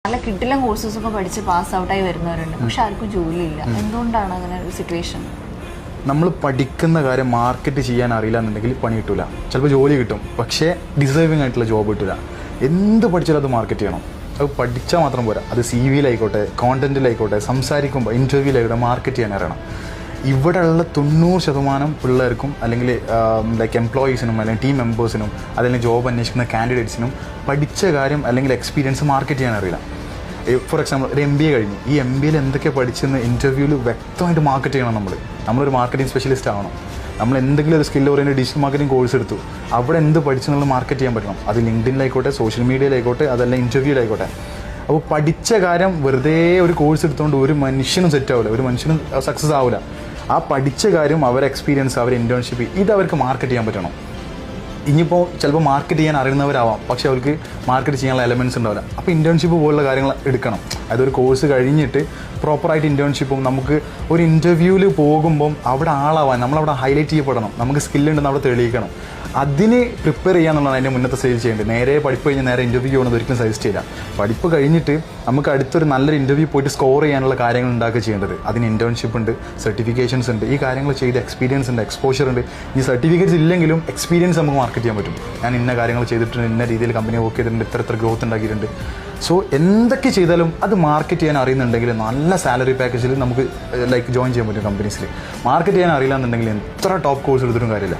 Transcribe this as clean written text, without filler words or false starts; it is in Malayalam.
നല്ല കിട്ടിലും കോഴ്സസൊക്കെ പഠിച്ച് പാസ് ഔട്ടായി വരുന്നവരുണ്ട്, പക്ഷെ ആർക്കും ജോലിയില്ല. എന്തുകൊണ്ടാണ് അങ്ങനെ ഒരു സിറ്റുവേഷൻ? നമ്മൾ പഠിക്കുന്ന കാര്യം മാർക്കറ്റ് ചെയ്യാൻ അറിയില്ല എന്നുണ്ടെങ്കിൽ പണി കിട്ടില്ല. ചിലപ്പോൾ ജോലി കിട്ടും, പക്ഷേ ഡിസേർവിംഗ് ആയിട്ടുള്ള ജോബ് കിട്ടില്ല. എന്ത് പഠിച്ചാലും അത് മാർക്കറ്റ് ചെയ്യണം. അത് പഠിച്ചാൽ മാത്രം പോരാ, അത് സി വിയിലായിക്കോട്ടെ, കോണ്ടന്റിലായിക്കോട്ടെ, സംസാരിക്കുമ്പോൾ ഇൻ്റർവ്യൂവിലായിക്കോട്ടെ മാർക്കറ്റ് ചെയ്യാൻ അറിയണം. ഇവിടെയുള്ള 90% പിള്ളേർക്കും അല്ലെങ്കിൽ ലൈക്ക് എംപ്ലോയീസിനും അല്ലെങ്കിൽ ടീം മെമ്പേഴ്സിനും അല്ലെങ്കിൽ ജോബ് അന്വേഷിക്കുന്ന കാൻഡിഡേറ്റ്സിനും പഠിച്ച കാര്യം അല്ലെങ്കിൽ എക്സ്പീരിയൻസ് മാർക്കറ്റ് ചെയ്യാൻ അറിയില്ല. ഫോർ എക്സാമ്പിൾ ഒരു MBA കഴിഞ്ഞു, ഈ MBAയിൽ എന്തൊക്കെ പഠിച്ചെന്ന് ഇൻ്റർവ്യൂവിൽ വ്യക്തമായിട്ട് മാർക്കറ്റ് ചെയ്യണം. നമ്മളൊരു മാർക്കറ്റിംഗ് സ്പെഷ്യലിസ്റ്റ് ആവണം. നമ്മൾ എന്തെങ്കിലും ഒരു skill oriented digital marketing course എടുത്തു, അവിടെ എന്ത് പഠിച്ചെന്നുള്ളത് മാർക്കറ്റ് ചെയ്യാൻ പറ്റണം. അത് ലിങ്ക്ഡിനിലായിക്കോട്ടെ, സോഷ്യൽ മീഡിയയിലായിക്കോട്ടെ, അതല്ല ഇൻ്റർവ്യൂയിലായിക്കോട്ടെ. അപ്പോൾ പഠിച്ച കാര്യം വെറുതെ ഒരു കോഴ്സ് എടുത്തുകൊണ്ട് ഒരു മനുഷ്യനും സെറ്റ് ആവില്ല, ഒരു മനുഷ്യനും സക്സസ് ആവില്ല. ആ പഠിച്ച കാര്യം, അവരെ എക്സ്പീരിയൻസ്, അവരെ ഇൻറ്റേൺഷിപ്പ്, ഇത് അവർക്ക് മാർക്കറ്റ് ചെയ്യാൻ പറ്റണം. ഇനിയിപ്പോൾ ചിലപ്പോൾ മാർക്കറ്റ് ചെയ്യാൻ അറിയുന്നവരാവാം, പക്ഷേ അവർക്ക് മാർക്കറ്റ് ചെയ്യാനുള്ള എലമെൻറ്റ്സ് ഉണ്ടാവില്ല. അപ്പോൾ ഇൻറ്റേൺഷിപ്പ് പോലുള്ള കാര്യങ്ങൾ എടുക്കണം. അതൊരു കോഴ്സ് കഴിഞ്ഞിട്ട് പ്രോപ്പറായിട്ട് ഇൻറ്റേൺഷിപ്പും, നമുക്ക് ഒരു ഇൻ്റർവ്യൂവിൽ പോകുമ്പം അവിടെ ആളാവാൻ നമ്മളവിടെ ഹൈലൈറ്റ് ചെയ്യപ്പെടണം, നമുക്ക് സ്കില്ലുണ്ടെന്ന് അവിടെ തെളിയിക്കണം. അതിന് പ്രിപ്പയർ ചെയ്യാന്നുള്ളതാണ് അതിൻ്റെ മുന്നത്തെ സ്റ്റേജ് ചെയ്യേണ്ടത്. നേരെ പഠിപ്പ് കഴിഞ്ഞ് നേരെ ഇൻ്റർവ്യൂ ചെയ്യണമെന്ന് ഒരിക്കലും സജസ്റ്റ് ചെയ്യില്ല. പഠിപ്പ് കഴിഞ്ഞിട്ട് നമുക്ക് അടുത്തൊരു നല്ലൊരു ഇൻ്റർവ്യൂ പോയിട്ട് സ്കോർ ചെയ്യാനുള്ള കാര്യങ്ങൾ ഉണ്ടാക്കുക ചെയ്യേണ്ടത്. അതിന് ഇൻറ്റേൺഷിപ്പ് ഉണ്ട്, സർട്ടിഫിക്കേഷൻസ് ഉണ്ട്, ഈ കാര്യങ്ങൾ ചെയ്ത് എക്സ്പീരിയൻസ് ഉണ്ട്, എക്സ്പോഷർ ഉണ്ട്. ഈ സർട്ടിഫിക്കറ്റ്സ് ഇല്ലെങ്കിലും എക്സ്പീരിയൻസ് നമുക്ക് മാർക്കറ്റ് ചെയ്യാൻ പറ്റും. ഞാൻ ഇന്ന കാര്യങ്ങൾ ചെയ്തിട്ടുണ്ട്, ഇന്ന രീതിയിൽ കമ്പനി വർക്ക് ചെയ്തിട്ടുണ്ട്, ഇത്ര ഗ്രോത്ത് ഉണ്ടാക്കിയിട്ടുണ്ട്. സോ എന്തൊക്കെ ചെയ്താലും അത് മാർക്കറ്റ് ചെയ്യാൻ അറിയുന്നുണ്ടെങ്കിൽ നല്ല സാലറി പാക്കേജിൽ നമുക്ക് ലൈക്ക് ജോയിൻ ചെയ്യാൻ പറ്റും കമ്പനീസിൽ. മാർക്കറ്റ് ചെയ്യാൻ അറിയില്ല എന്നുണ്ടെങ്കിൽ എത്ര ടോപ്പ് കോഴ്സ് എടുത്തിട്ടും കാര്യമില്ല.